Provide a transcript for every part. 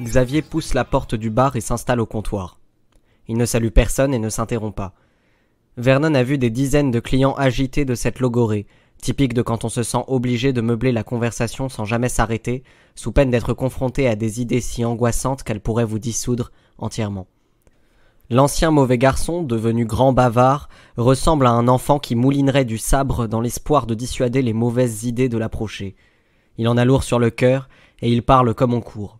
Xavier pousse la porte du bar et s'installe au comptoir. Il ne salue personne et ne s'interrompt pas. Vernon a vu des dizaines de clients agités de cette logorée, typique de quand on se sent obligé de meubler la conversation sans jamais s'arrêter, sous peine d'être confronté à des idées si angoissantes qu'elles pourraient vous dissoudre entièrement. L'ancien mauvais garçon, devenu grand bavard, ressemble à un enfant qui moulinerait du sabre dans l'espoir de dissuader les mauvaises idées de l'approcher. Il en a lourd sur le cœur et il parle comme on court.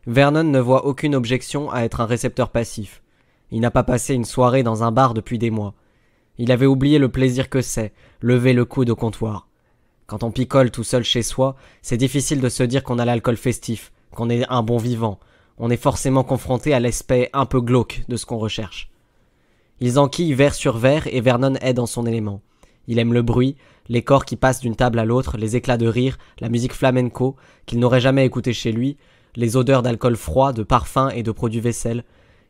Vernon ne voit aucune objection à être un récepteur passif. Il n'a pas passé une soirée dans un bar depuis des mois. Il avait oublié le plaisir que c'est, lever le coude au comptoir. Quand on picole tout seul chez soi, c'est difficile de se dire qu'on a l'alcool festif, qu'on est un bon vivant. On est forcément confronté à l'aspect un peu glauque de ce qu'on recherche. Ils enquillent verre sur verre et Vernon est dans son élément. Il aime le bruit, les corps qui passent d'une table à l'autre, les éclats de rire, la musique flamenco qu'il n'aurait jamais écoutée chez lui, les odeurs d'alcool froid, de parfum et de produits vaisselle.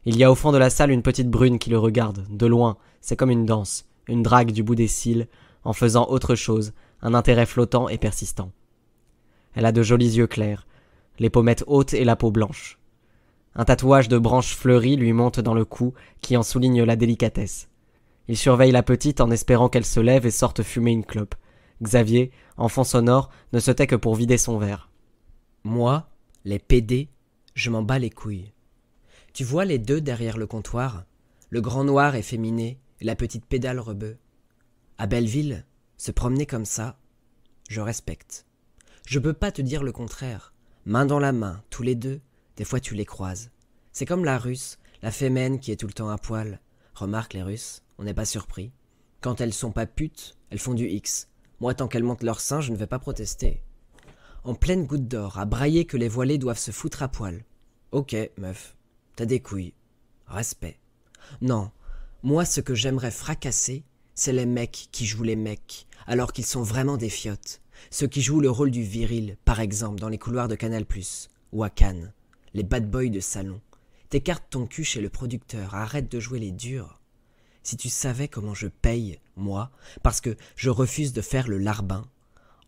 Il y a au fond de la salle une petite brune qui le regarde, de loin, c'est comme une danse, une drague du bout des cils, en faisant autre chose, un intérêt flottant et persistant. Elle a de jolis yeux clairs, les pommettes hautes et la peau blanche. Un tatouage de branches fleuries lui monte dans le cou, qui en souligne la délicatesse. Il surveille la petite en espérant qu'elle se lève et sorte fumer une clope. Xavier, enfant sonore, ne se tait que pour vider son verre. Moi, les PD, je m'en bats les couilles. Tu vois les deux derrière le comptoir, le grand noir efféminé et la petite pédale rebeu. À Belleville, se promener comme ça, je respecte. Je peux pas te dire le contraire. Main dans la main, tous les deux, des fois tu les croises. C'est comme la Russe, la fémène qui est tout le temps à poil. Remarque les Russes, on n'est pas surpris. Quand elles sont pas putes, elles font du X. Moi, tant qu'elles montent leur sein, je ne vais pas protester. En pleine goutte d'or, à brailler que les voilés doivent se foutre à poil. Ok, meuf, t'as des couilles. Respect. Non, moi ce que j'aimerais fracasser, c'est les mecs qui jouent les mecs, alors qu'ils sont vraiment des fiottes. Ceux qui jouent le rôle du viril, par exemple, dans les couloirs de Canal+, ou à Cannes. Les bad boys de salon. T'écartes ton cul chez le producteur, arrête de jouer les durs. Si tu savais comment je paye, moi, parce que je refuse de faire le larbin.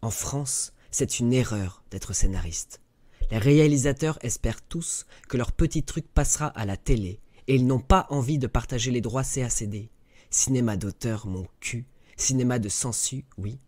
En France, c'est une erreur d'être scénariste. Les réalisateurs espèrent tous que leur petit truc passera à la télé et ils n'ont pas envie de partager les droits CACD. Cinéma d'auteur, mon cul. Cinéma de sensu, oui.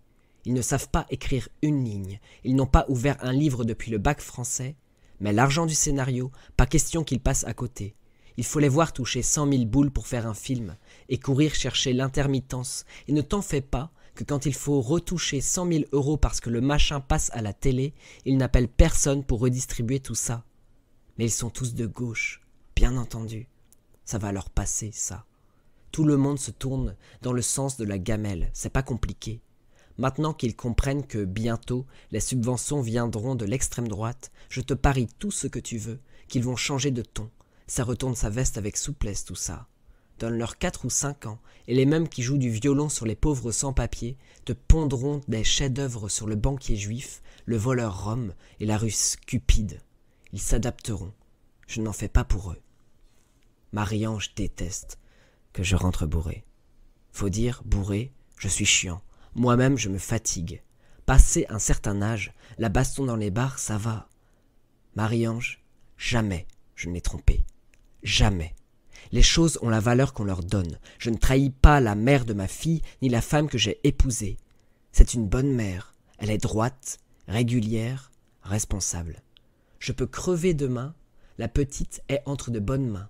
Ils ne savent pas écrire une ligne. Ils n'ont pas ouvert un livre depuis le bac français. Mais l'argent du scénario, pas question qu'ils passent à côté. Il faut les voir toucher 100 000 boules pour faire un film et courir chercher l'intermittence. Et ne t'en fais pas que quand il faut retoucher 100 000 € parce que le machin passe à la télé, ils n'appellent personne pour redistribuer tout ça. Mais ils sont tous de gauche, bien entendu. Ça va leur passer, ça. Tout le monde se tourne dans le sens de la gamelle, c'est pas compliqué. Maintenant qu'ils comprennent que bientôt les subventions viendront de l'extrême droite, je te parie tout ce que tu veux, qu'ils vont changer de ton. Ça retourne sa veste avec souplesse tout ça. Donne-leur 4 ou 5 ans, et les mêmes qui jouent du violon sur les pauvres sans-papiers te pondront des chefs-d'œuvre sur le banquier juif, le voleur rome et la russe cupide. Ils s'adapteront. Je n'en fais pas pour eux. Marie-Ange déteste que je rentre bourré. Faut dire, bourré, je suis chiant. Moi-même, je me fatigue. Passé un certain âge, la baston dans les bars, ça va. Marie-Ange, jamais je ne l'ai trompée. Jamais. Les choses ont la valeur qu'on leur donne. Je ne trahis pas la mère de ma fille, ni la femme que j'ai épousée. C'est une bonne mère. Elle est droite, régulière, responsable. Je peux crever demain, la petite est entre de bonnes mains.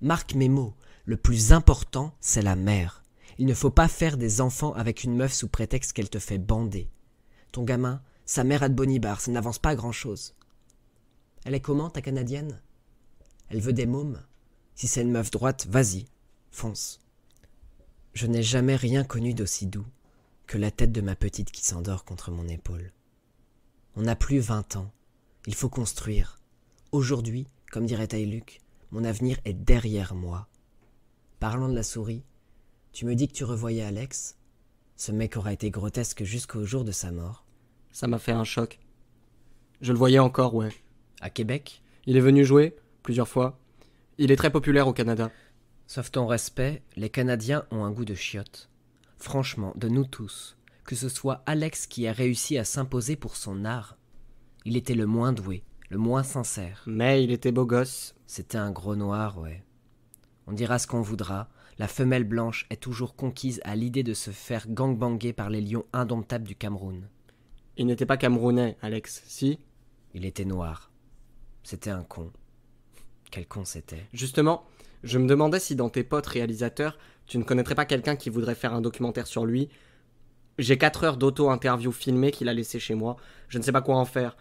Marque mes mots, le plus important, c'est la mère. Il ne faut pas faire des enfants avec une meuf sous prétexte qu'elle te fait bander. Ton gamin, sa mère a de bonibard, ça n'avance pas à grand-chose. Elle est comment, ta Canadienne? Elle veut des mômes? Si c'est une meuf droite, vas-y, fonce. Je n'ai jamais rien connu d'aussi doux que la tête de ma petite qui s'endort contre mon épaule. On n'a plus 20 ans. Il faut construire. Aujourd'hui, comme dirait Taïluc, mon avenir est derrière moi. Parlant de la souris, tu me dis que tu revoyais Alex? Ce mec aura été grotesque jusqu'au jour de sa mort. Ça m'a fait un choc. Je le voyais encore, ouais. À Québec? Il est venu jouer, plusieurs fois. Il est très populaire au Canada. Sauf ton respect, les Canadiens ont un goût de chiottes. Franchement, de nous tous, que ce soit Alex qui a réussi à s'imposer pour son art. Il était le moins doué, le moins sincère. Mais il était beau gosse. C'était un gros noir, ouais. On dira ce qu'on voudra, la femelle blanche est toujours conquise à l'idée de se faire gangbanger par les lions indomptables du Cameroun. Il n'était pas camerounais, Alex, si? Il était noir. C'était un con. Quel con c'était. Justement, je me demandais si dans tes potes réalisateurs, tu ne connaîtrais pas quelqu'un qui voudrait faire un documentaire sur lui. J'ai 4 heures d'auto-interview filmée qu'il a laissé chez moi. Je ne sais pas quoi en faire.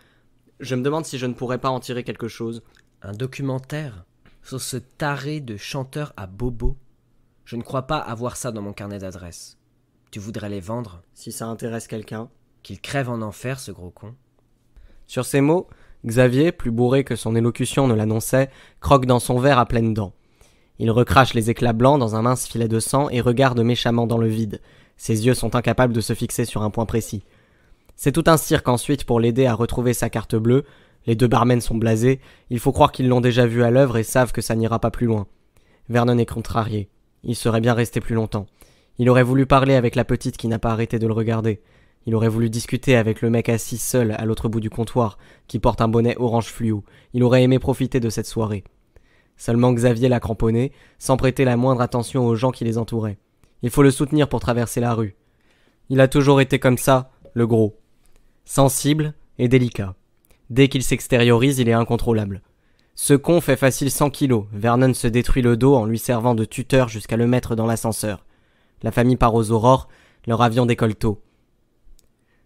Je me demande si je ne pourrais pas en tirer quelque chose. Un documentaire sur ce taré de chanteur à bobo? Je ne crois pas avoir ça dans mon carnet d'adresses. Tu voudrais les vendre? Si ça intéresse quelqu'un. Qu'il crève en enfer, ce gros con. Sur ces mots, Xavier, plus bourré que son élocution ne l'annonçait, croque dans son verre à pleines dents. Il recrache les éclats blancs dans un mince filet de sang et regarde méchamment dans le vide. Ses yeux sont incapables de se fixer sur un point précis. C'est tout un cirque ensuite pour l'aider à retrouver sa carte bleue. Les 2 barmen sont blasés, il faut croire qu'ils l'ont déjà vu à l'œuvre et savent que ça n'ira pas plus loin. Vernon est contrarié. Il serait bien resté plus longtemps. Il aurait voulu parler avec la petite qui n'a pas arrêté de le regarder. Il aurait voulu discuter avec le mec assis seul à l'autre bout du comptoir, qui porte un bonnet orange fluo. Il aurait aimé profiter de cette soirée. Seulement Xavier l'a cramponné, sans prêter la moindre attention aux gens qui les entouraient. Il faut le soutenir pour traverser la rue. Il a toujours été comme ça, le gros. Sensible et délicat. Dès qu'il s'extériorise, il est incontrôlable. Ce con fait facile 100 kilos. Vernon se détruit le dos en lui servant de tuteur jusqu'à le mettre dans l'ascenseur. La famille part aux aurores, leur avion décolle tôt.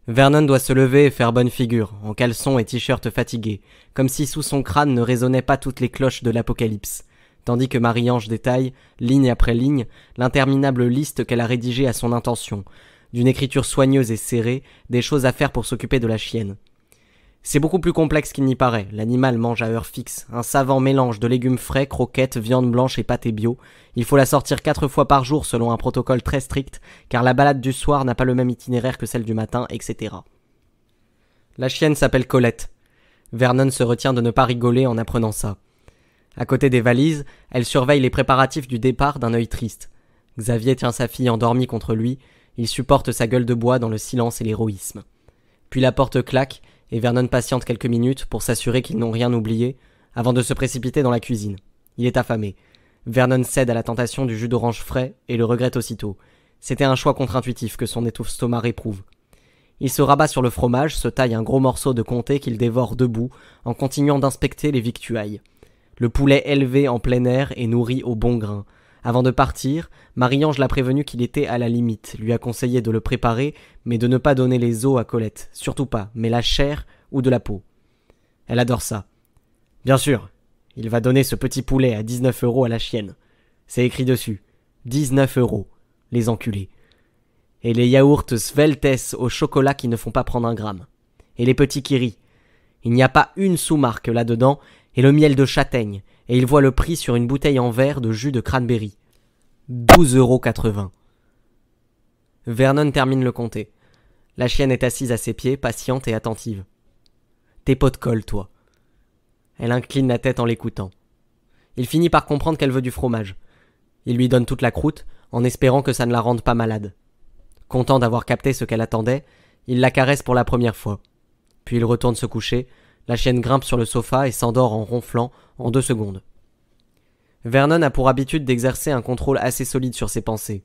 Vernon doit se lever et faire bonne figure, en caleçon et t-shirt fatigué, comme si sous son crâne ne résonnaient pas toutes les cloches de l'apocalypse, tandis que Marie-Ange détaille, ligne après ligne, l'interminable liste qu'elle a rédigée à son intention, d'une écriture soigneuse et serrée, des choses à faire pour s'occuper de la chienne. C'est beaucoup plus complexe qu'il n'y paraît. L'animal mange à heure fixe, un savant mélange de légumes frais, croquettes, viande blanche et pâté bio. Il faut la sortir 4 fois par jour selon un protocole très strict, car la balade du soir n'a pas le même itinéraire que celle du matin, etc. La chienne s'appelle Colette. Vernon se retient de ne pas rigoler en apprenant ça. À côté des valises, elle surveille les préparatifs du départ d'un œil triste. Xavier tient sa fille endormie contre lui, il supporte sa gueule de bois dans le silence et l'héroïsme. Puis la porte claque, et Vernon patiente quelques minutes pour s'assurer qu'ils n'ont rien oublié, avant de se précipiter dans la cuisine. Il est affamé. Vernon cède à la tentation du jus d'orange frais et le regrette aussitôt. C'était un choix contre-intuitif que son étouffe-stomac réprouve. Il se rabat sur le fromage, se taille un gros morceau de comté qu'il dévore debout, en continuant d'inspecter les victuailles. Le poulet élevé en plein air et nourri au bon grain. Avant de partir, Marie-Ange l'a prévenu qu'il était à la limite, lui a conseillé de le préparer, mais de ne pas donner les os à Colette, surtout pas, mais la chair ou de la peau. Elle adore ça. Bien sûr, il va donner ce petit poulet à 19 € à la chienne. C'est écrit dessus. 19 €, les enculés. Et les yaourts Sveltes au chocolat qui ne font pas prendre un gramme. Et les petits qui rient. Il n'y a pas une sous-marque là-dedans, et le miel de châtaigne, et il voit le prix sur une bouteille en verre de jus de cranberry. 12,80 €. Vernon termine le comté. La chienne est assise à ses pieds, patiente et attentive. T'es pot de colle, toi. Elle incline la tête en l'écoutant. Il finit par comprendre qu'elle veut du fromage. Il lui donne toute la croûte, en espérant que ça ne la rende pas malade. Content d'avoir capté ce qu'elle attendait, il la caresse pour la première fois. Puis il retourne se coucher. La chienne grimpe sur le sofa et s'endort en ronflant en 2 secondes. Vernon a pour habitude d'exercer un contrôle assez solide sur ses pensées.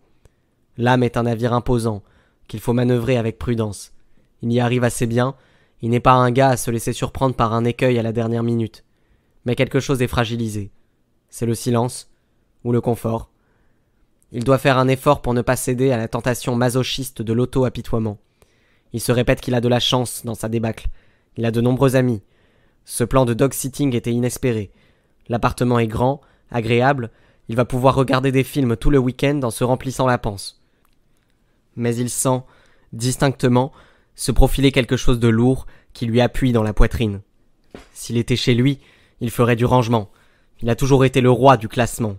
L'âme est un navire imposant, qu'il faut manœuvrer avec prudence. Il y arrive assez bien, il n'est pas un gars à se laisser surprendre par un écueil à la dernière minute. Mais quelque chose est fragilisé. C'est le silence, ou le confort. Il doit faire un effort pour ne pas céder à la tentation masochiste de l'auto-apitoiement. Il se répète qu'il a de la chance dans sa débâcle. Il a de nombreux amis. Ce plan de dog-sitting était inespéré. L'appartement est grand, agréable, il va pouvoir regarder des films tout le week-end en se remplissant la panse. Mais il sent, distinctement, se profiler quelque chose de lourd qui lui appuie dans la poitrine. S'il était chez lui, il ferait du rangement. Il a toujours été le roi du classement.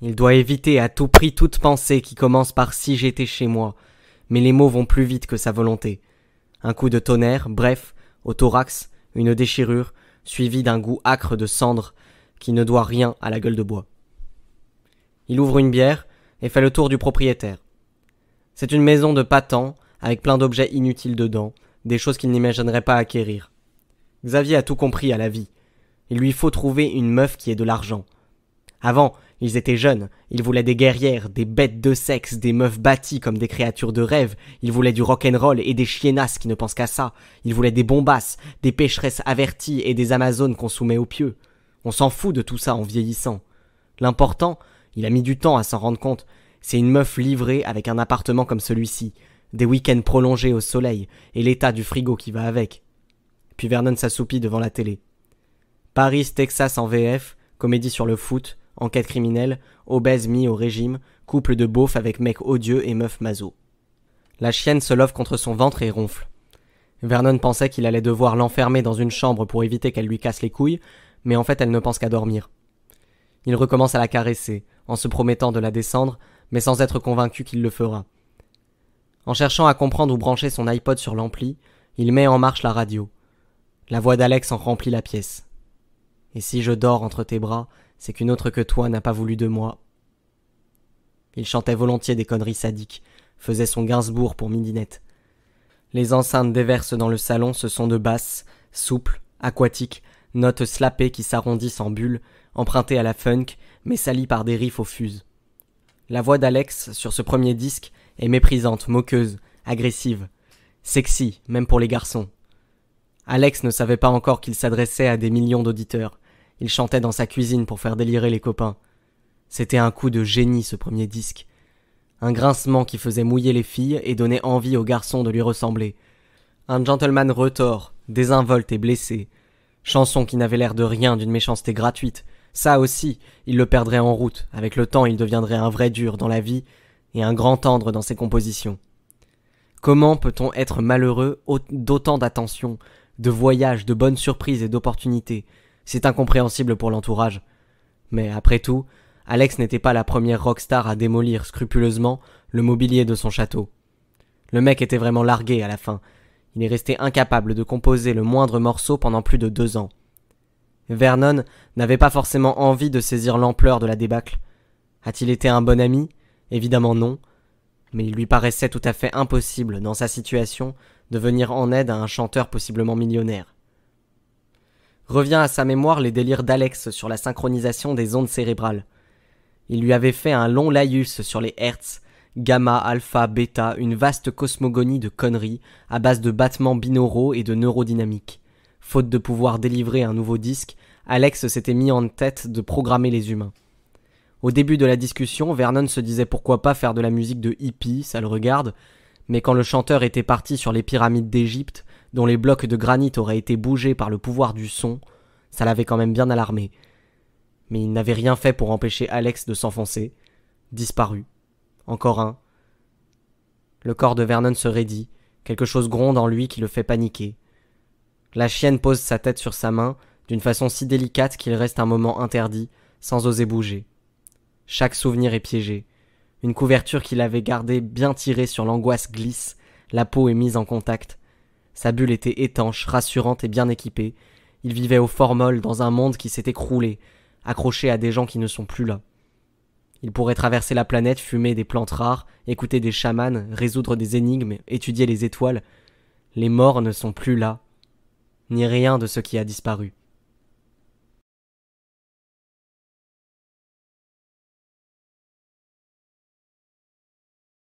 Il doit éviter à tout prix toute pensée qui commence par « si j'étais chez moi », mais les mots vont plus vite que sa volonté. Un coup de tonnerre, bref, au thorax, une déchirure, suivie d'un goût âcre de cendre qui ne doit rien à la gueule de bois. Il ouvre une bière et fait le tour du propriétaire. C'est une maison de patents, avec plein d'objets inutiles dedans, des choses qu'il n'imaginerait pas acquérir. Xavier a tout compris à la vie. Il lui faut trouver une meuf qui ait de l'argent. Avant, ils étaient jeunes, ils voulaient des guerrières, des bêtes de sexe, des meufs bâties comme des créatures de rêve, ils voulaient du rock'n'roll et des chiennasses qui ne pensent qu'à ça, ils voulaient des bombasses, des pécheresses averties et des amazones qu'on soumet aux pieux. On s'en fout de tout ça en vieillissant. L'important, il a mis du temps à s'en rendre compte, c'est une meuf livrée avec un appartement comme celui-ci, des week-ends prolongés au soleil et l'état du frigo qui va avec. Puis Vernon s'assoupit devant la télé. Paris, Texas en VF, comédie sur le foot, enquête criminelle, obèse mis au régime, couple de beaufs avec mec odieux et meuf maso. La chienne se love contre son ventre et ronfle. Vernon pensait qu'il allait devoir l'enfermer dans une chambre pour éviter qu'elle lui casse les couilles, mais en fait elle ne pense qu'à dormir. Il recommence à la caresser, en se promettant de la descendre, mais sans être convaincu qu'il le fera. En cherchant à comprendre où brancher son iPod sur l'ampli, il met en marche la radio. La voix d'Alex en remplit la pièce. Et si je dors entre tes bras, c'est qu'une autre que toi n'a pas voulu de moi. Il chantait volontiers des conneries sadiques, faisait son Gainsbourg pour midinette. Les enceintes déversent dans le salon ce son de basses, souples, aquatiques, notes slappées qui s'arrondissent en bulles, empruntées à la funk, mais salies par des riffs aux fuses. La voix d'Alex, sur ce premier disque, est méprisante, moqueuse, agressive, sexy, même pour les garçons. Alex ne savait pas encore qu'il s'adressait à des millions d'auditeurs. Il chantait dans sa cuisine pour faire délirer les copains. C'était un coup de génie ce premier disque. Un grincement qui faisait mouiller les filles et donnait envie aux garçons de lui ressembler. Un gentleman retors, désinvolte et blessé. Chanson qui n'avait l'air de rien, d'une méchanceté gratuite. Ça aussi, il le perdrait en route. Avec le temps, il deviendrait un vrai dur dans la vie et un grand tendre dans ses compositions. Comment peut-on être malheureux d'autant d'attention, de voyages, de bonnes surprises et d'opportunités? C'est incompréhensible pour l'entourage. Mais après tout, Alex n'était pas la première rockstar à démolir scrupuleusement le mobilier de son château. Le mec était vraiment largué à la fin. Il est resté incapable de composer le moindre morceau pendant plus de 2 ans. Vernon n'avait pas forcément envie de saisir l'ampleur de la débâcle. A-t-il été un bon ami? Évidemment non. Mais il lui paraissait tout à fait impossible, dans sa situation, de venir en aide à un chanteur possiblement millionnaire. Revient à sa mémoire les délires d'Alex sur la synchronisation des ondes cérébrales. Il lui avait fait un long laïus sur les hertz, gamma, alpha, bêta, une vaste cosmogonie de conneries à base de battements binauraux et de neurodynamique. Faute de pouvoir délivrer un nouveau disque, Alex s'était mis en tête de programmer les humains. Au début de la discussion, Vernon se disait pourquoi pas faire de la musique de hippie, ça le regarde, mais quand le chanteur était parti sur les pyramides d'Égypte, dont les blocs de granit auraient été bougés par le pouvoir du son, ça l'avait quand même bien alarmé. Mais il n'avait rien fait pour empêcher Alex de s'enfoncer. Disparu. Encore un. Le corps de Vernon se raidit, quelque chose gronde en lui qui le fait paniquer. La chienne pose sa tête sur sa main, d'une façon si délicate qu'il reste un moment interdit, sans oser bouger. Chaque souvenir est piégé. Une couverture qu'il avait gardée bien tirée sur l'angoisse glisse, la peau est mise en contact. Sa bulle était étanche, rassurante et bien équipée. Il vivait au formol dans un monde qui s'est écroulé, accroché à des gens qui ne sont plus là. Il pourrait traverser la planète, fumer des plantes rares, écouter des chamans, résoudre des énigmes, étudier les étoiles. Les morts ne sont plus là, ni rien de ce qui a disparu.